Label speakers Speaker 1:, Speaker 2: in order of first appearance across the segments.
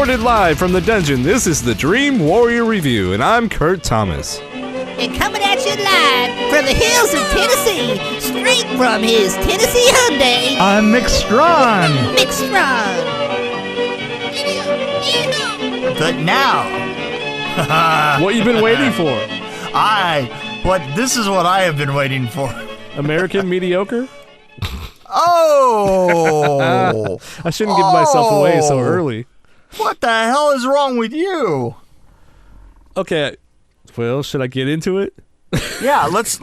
Speaker 1: Recorded live from the dungeon, this is the Dream Warrior Review, and I'm Kurt Thomas.
Speaker 2: And coming at you live from the hills of Tennessee, straight from his Tennessee Hyundai,
Speaker 3: I'm Mick Strawn.
Speaker 2: Mick Strawn.
Speaker 4: But now,
Speaker 1: What you been waiting for?
Speaker 4: this is what I have been waiting for.
Speaker 1: American Mediocre?
Speaker 4: Oh!
Speaker 1: I shouldn't give myself away so early.
Speaker 4: What the hell is wrong with you?
Speaker 1: Okay, well, should I get into it?
Speaker 4: Yeah, let's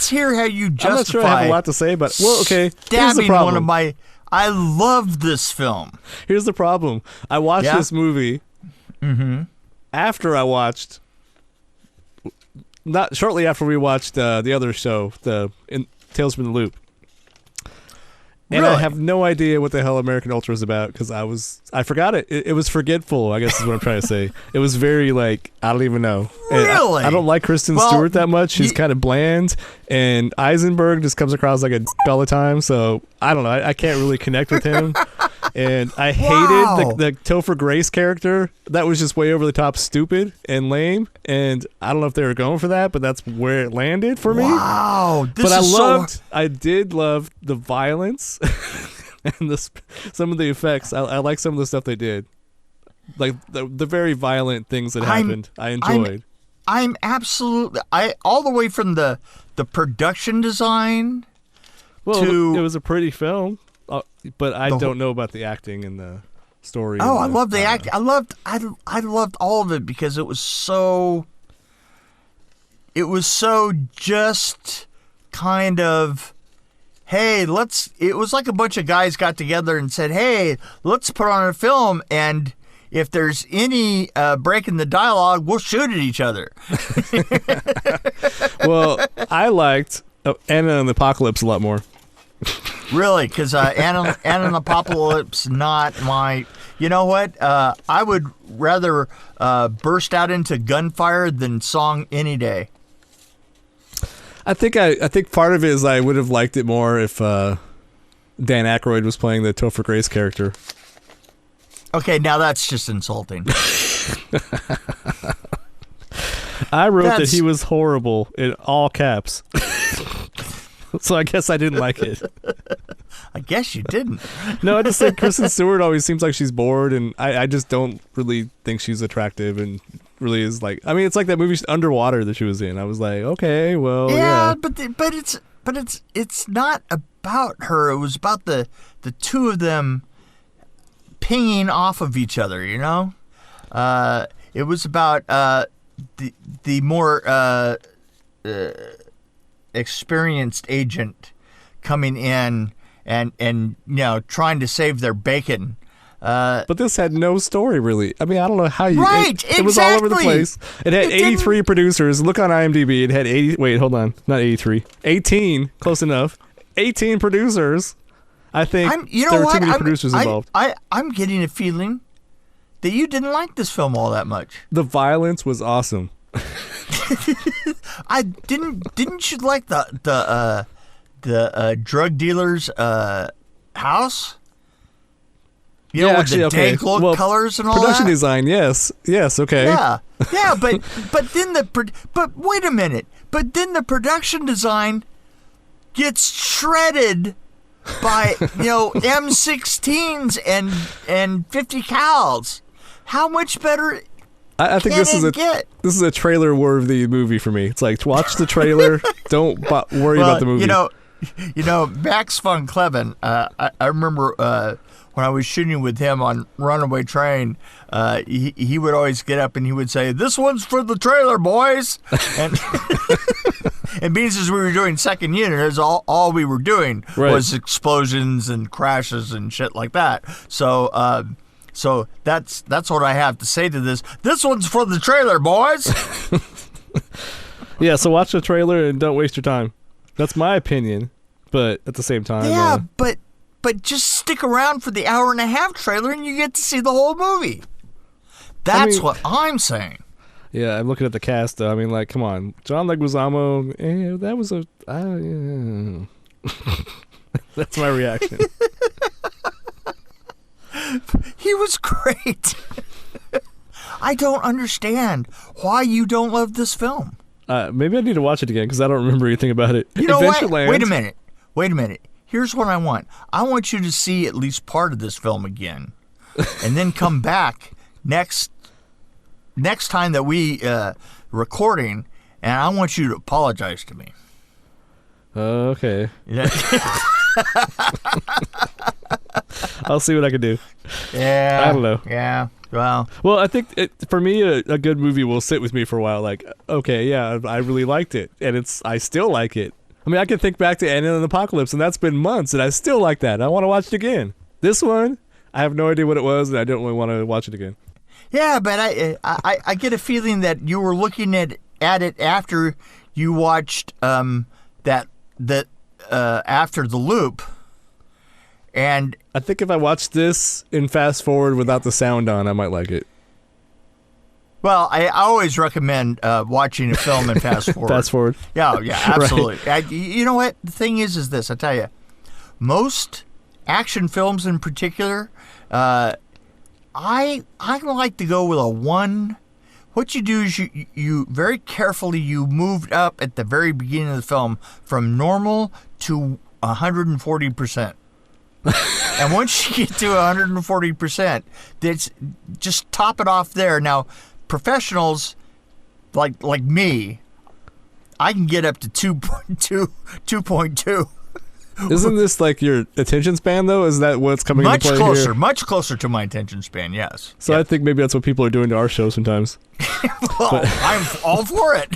Speaker 4: hear how you justify.
Speaker 1: I'm not sure I have a lot to say, but well, okay. Here's the
Speaker 4: Stabbing
Speaker 1: problem.
Speaker 4: one of my. I love this film.
Speaker 1: Here's the problem. I watched this movie after I watched, not shortly after we watched the other show, Tales from the Loop. And
Speaker 4: Really?
Speaker 1: I have no idea what the hell American Ultra is about because I forgot it. It was forgetful, I guess is what I'm trying to say. It was very I don't even know. And
Speaker 4: Really?
Speaker 1: I don't like Kristen Stewart that much. She's kind of bland, and Eisenberg just comes across like a all the time. So I don't know. I can't really connect with him. And I hated the Topher Grace character. That was just way over the top, stupid and lame. And I don't know if they were going for that, but that's where it landed for me.
Speaker 4: Wow,
Speaker 1: I did love the violence and some of the effects. I like some of the stuff they did, like the very violent things that happened. I enjoyed.
Speaker 4: I'm absolutely. All the way from the production design.
Speaker 1: Well,
Speaker 4: to
Speaker 1: it was a pretty film, but I don't know about the acting and the story.
Speaker 4: Oh, I love the act. I loved all of it because it was so just kind of, hey, it was like a bunch of guys got together and said, hey, let's put on a film, and if there's any break in the dialogue, we'll shoot at each other.
Speaker 1: Well, I liked Anna and the Apocalypse a lot more.
Speaker 4: Really, because Anna and the Apocalypse, not my. You know what? I would rather burst out into gunfire than song any day.
Speaker 1: I think part of it is I would have liked it more if Dan Aykroyd was playing the Topher Grace character.
Speaker 4: Okay, now that's just insulting.
Speaker 1: I wrote that he was horrible in all caps. So I guess I didn't like it.
Speaker 4: I guess you didn't.
Speaker 1: No, I just said Kristen Stewart always seems like she's bored, and I just don't really think she's attractive, and really is it's like that movie Underwater that she was in. I was like, okay, well, yeah.
Speaker 4: but it's not about her. It was about the two of them pinging off of each other. You know, it was about the more experienced agent coming in and trying to save their bacon.
Speaker 1: But this had no story, really. I mean, I don't know how you...
Speaker 4: Right,
Speaker 1: it was all over the place. It had 83 producers. Look on IMDb. It had 80... Wait, hold on. Not 83. 18. Close enough. 18 producers. I think there were too many producers involved.
Speaker 4: I'm getting a feeling that you didn't like this film all that much.
Speaker 1: The violence was awesome.
Speaker 4: Didn't you like the drug dealer's house? You know, with the dank colors and all
Speaker 1: production
Speaker 4: that?
Speaker 1: design, yes, okay.
Speaker 4: Yeah, but wait a minute. But then the production design gets shredded by M16s and 50 cals. How much better?
Speaker 1: I think this is a trailer worthy movie for me. It's like, watch the trailer. Don't worry about the movie.
Speaker 4: You know, Max von Cleven. I remember when I was shooting with him on Runaway Train. He would always get up and he would say, "This one's for the trailer, boys." And and being as we were doing second unit, is all we were doing was explosions and crashes and shit like that. So. So that's what I have to say to this. This one's for the trailer, boys.
Speaker 1: Yeah, so watch the trailer and don't waste your time. That's my opinion, but at the same time...
Speaker 4: Yeah, but just stick around for the hour-and-a-half trailer and you get to see the whole movie. That's what I'm saying.
Speaker 1: Yeah, I'm looking at the cast, though. I mean, come on. John Leguizamo, that was a... That's my reaction.
Speaker 4: He was great. I don't understand why you don't love this film.
Speaker 1: Maybe I need to watch it again because I don't remember anything about it.
Speaker 4: You know what? Wait a minute. Here's what I want. I want you to see at least part of this film again, and then come back next time that we recording, and I want you to apologize to me.
Speaker 1: Okay.
Speaker 4: Yeah.
Speaker 1: I'll see what I can do.
Speaker 4: Yeah.
Speaker 1: I don't know.
Speaker 4: Yeah. Well,
Speaker 1: I think for me, a good movie will sit with me for a while. Like, okay, yeah, I really liked it, and I still like it. I mean, I can think back to Ant and the Apocalypse, and that's been months, and I still like that. I want to watch it again. This one, I have no idea what it was, and I don't really want to watch it again.
Speaker 4: Yeah, but I get a feeling that you were looking at it after you watched After the Loop, and
Speaker 1: I think if I watched this in fast forward without the sound on, I might like it.
Speaker 4: Well, I always recommend watching a film in fast forward.
Speaker 1: Fast forward.
Speaker 4: Yeah, absolutely.
Speaker 1: Right.
Speaker 4: You know what? The thing is this, I tell you, most action films in particular, I like to go with a one. What you do is you very carefully, you moved up at the very beginning of the film from normal to 140%. And once you get to 140%, that's just top it off there. Now, professionals like me, I can get up to 2.2.
Speaker 1: Isn't this like your attention span, though? Is that what's coming into play here?
Speaker 4: Much closer to my attention span, yes.
Speaker 1: So I think maybe that's what people are doing to our show sometimes.
Speaker 4: Well, I'm all for it.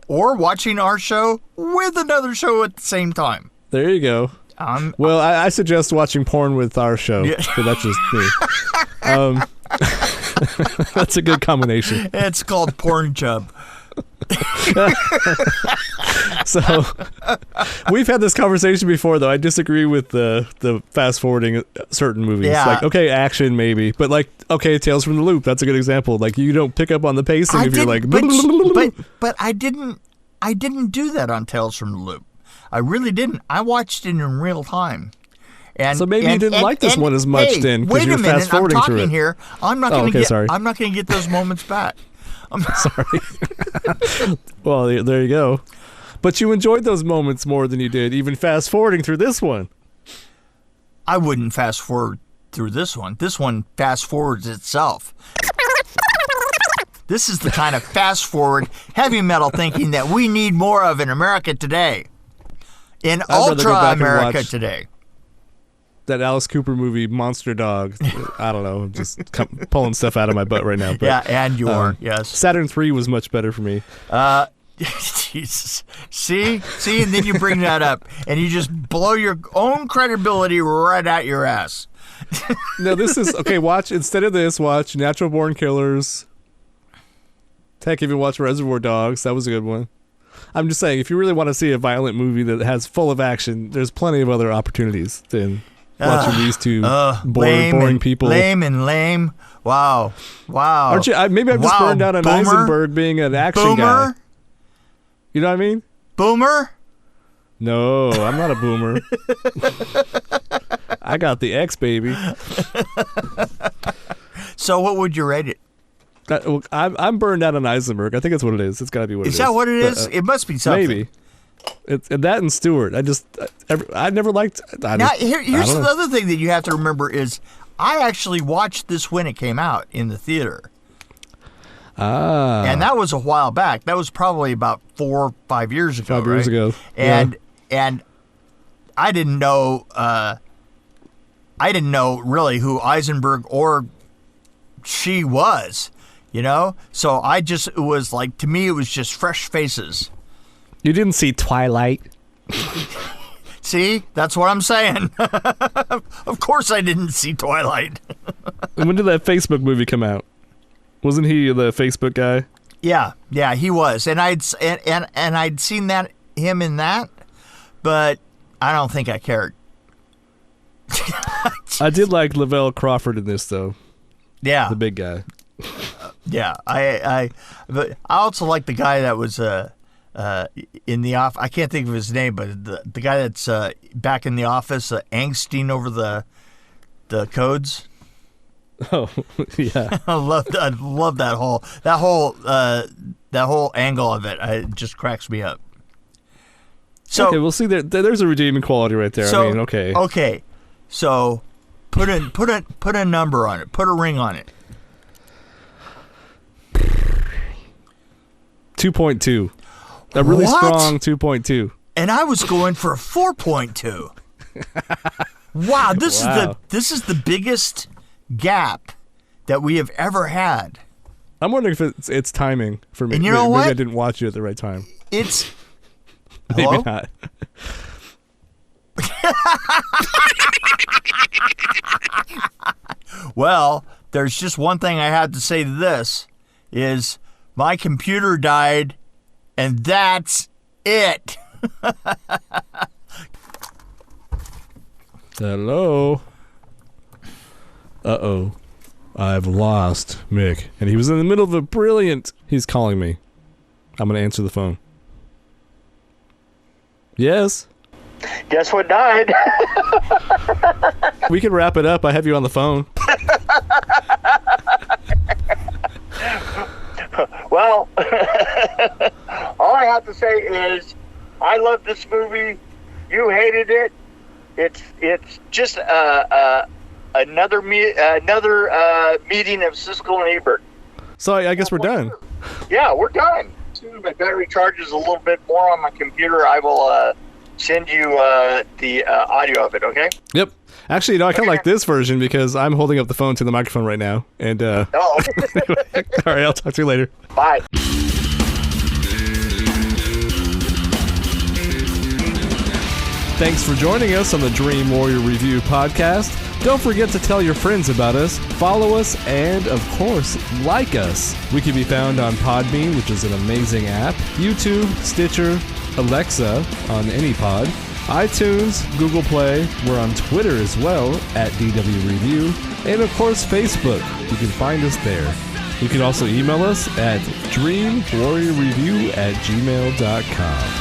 Speaker 4: Or watching our show with another show at the same time.
Speaker 1: There you go. Well, I suggest watching porn with our show. Yeah. So that's just me. That's a good combination.
Speaker 4: It's called Porn Chub.
Speaker 1: So we've had this conversation before, though. I disagree with the fast forwarding certain movies.
Speaker 4: Yeah.
Speaker 1: Like, okay, action maybe, but like, okay, Tales from the Loop. That's a good example. Like, you don't pick up on the pacing if you're like.
Speaker 4: But I didn't do that on Tales from the Loop. I really didn't. I watched it in real time. And,
Speaker 1: so maybe you didn't like this one as much then because you're fast forwarding through it.
Speaker 4: I'm talking here. I'm not going to get those moments back.
Speaker 1: I'm sorry. Well, there you go. But you enjoyed those moments more than you did even fast forwarding through this one.
Speaker 4: I wouldn't fast forward through this one. This one fast forwards itself. This is the kind of fast forward heavy metal thinking that we need more of in America today. In ultra America today.
Speaker 1: That Alice Cooper movie, Monster Dog. I don't know. I'm just pulling stuff out of my butt right now. But,
Speaker 4: yeah, and you are, yes.
Speaker 1: Saturn 3 was much better for me.
Speaker 4: Jesus. See, and then you bring that up, and you just blow your own credibility right out your ass.
Speaker 1: No, this is, okay, instead of this, watch Natural Born Killers. Heck, even watch Reservoir Dogs. That was a good one. I'm just saying, if you really want to see a violent movie that has full of action, there's plenty of other opportunities than watching these two boring people.
Speaker 4: Lame. Wow.
Speaker 1: Aren't you? Maybe I'm just burned out on Eisenberg being an action guy. You know what I mean?
Speaker 4: Boomer?
Speaker 1: No, I'm not a boomer. I got the X, baby.
Speaker 4: So what would you rate it?
Speaker 1: I'm burned out on Eisenberg. I think that's what it is. It's got to be what it is.
Speaker 4: Is that what it is? It must be something.
Speaker 1: Maybe. It's that and Stewart. I never liked.
Speaker 4: Here's the other thing that you have to remember is I actually watched this when it came out in the theater. And that was a while back. That was probably about 4 or 5 years ago.
Speaker 1: 5 years ago.
Speaker 4: And I didn't know. I didn't know really who Eisenberg or she was. You know, so it was like, to me, it was just fresh faces.
Speaker 1: You didn't see Twilight.
Speaker 4: See, that's what I'm saying. Of course I didn't see Twilight.
Speaker 1: When did that Facebook movie come out? Wasn't he the Facebook guy?
Speaker 4: Yeah, he was. And I'd seen him in that, but I don't think I cared.
Speaker 1: I did like Lavelle Crawford in this, though.
Speaker 4: Yeah.
Speaker 1: The big guy.
Speaker 4: Yeah, but I also like the guy that was in the off. I can't think of his name, but the guy that's back in the office, angsting over the codes.
Speaker 1: Oh, yeah.
Speaker 4: I love that whole angle of it. It just cracks me up. So
Speaker 1: okay, we'll see. There's a redeeming quality right there.
Speaker 4: So,
Speaker 1: I mean, okay.
Speaker 4: Okay, so put a number on it. Put a ring on it.
Speaker 1: 2.2. A really strong 2.2.
Speaker 4: And I was going for a 4.2. Wow, this is the biggest gap that we have ever had.
Speaker 1: I'm wondering if it's timing for me.
Speaker 4: And you know what?
Speaker 1: Maybe I didn't watch you at the right time.
Speaker 4: It's
Speaker 1: maybe
Speaker 4: hello?
Speaker 1: not.
Speaker 4: Well, there's just one thing I have to say to this is my computer died, and that's it.
Speaker 1: Hello. Uh-oh. I've lost Mick. And he was in the middle of a brilliant... He's calling me. I'm going to answer the phone. Yes?
Speaker 3: Guess what died?
Speaker 1: We can wrap it up. I have you on the phone.
Speaker 3: Well, all I have to say is I love this movie. You hated it. It's just another meeting of Siskel and Ebert.
Speaker 1: So I guess we're done.
Speaker 3: Yeah, we're done. As soon as my battery charges a little bit more on my computer, I will send you the audio of it, okay?
Speaker 1: Yep. Actually, I kind of like this version because I'm holding up the phone to the microphone right now. And
Speaker 3: Oh.
Speaker 1: all right, I'll talk to you later.
Speaker 3: Bye.
Speaker 1: Thanks for joining us on the Dream Warrior Review podcast. Don't forget to tell your friends about us, follow us, and, of course, like us. We can be found on Podbean, which is an amazing app, YouTube, Stitcher, Alexa on any pod, iTunes, Google Play. We're on Twitter as well, at DW Review, and, of course, Facebook. You can find us there. You can also email us at dreamwarriorreview@gmail.com.